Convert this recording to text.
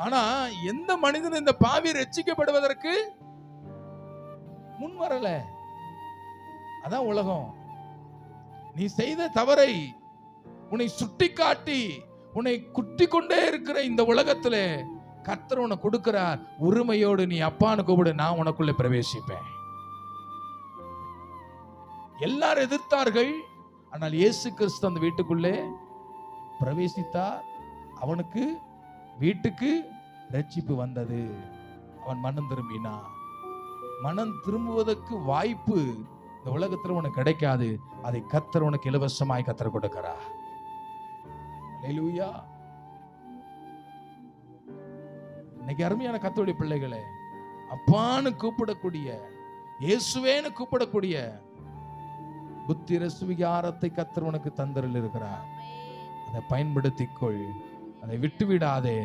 ஆனா எந்த மனிதன் இந்த பாவி ரட்சிக்கப்படுவதற்கு முன் வரல. அதான் உலகம். நீ செய்த தவறை உன்னை சுட்டிக்காட்டி உன்னை குட்டி கொண்டே இருக்கிற இந்த உலகத்துல கர்த்தர் உனக்கு கொடுக்கிறார். உரிமையோடு நீ அப்பான்னு கூப்பிடு, நான் உனக்குள்ள பிரவேசிப்பேன். எல்லாரும் எதிர்த்தார்கள், ஆனால் இயேசு கிறிஸ்து அந்த வீட்டுக்குள்ளே பிரவேசித்தார். அவனுக்கு வீட்டுக்கு ரட்சிப்பு வந்தது. அவன் மனம் திரும்பினான். மனம் திரும்புவதற்கு வாய்ப்பு இந்த உலகத்தில் உனக்கு கிடைக்காது. அதை கர்த்தர் உனக்கு இலவசமாய் கர்த்தர் கொடுக்கிறார். அல்லேலூயா. இன்னைக்கு அருமையான கர்த்தருடைய பிள்ளைகளே, அப்பான்னு கூப்பிடக்கூடிய, இயேசுவேன்னு கூப்பிடக்கூடிய புத்திர சுவிகாரத்தை கர்த்தர் உனக்கு தந்தரில் இருக்கிறார். அதை பயன்படுத்திக்கொள், அதை விட்டு விடாதே.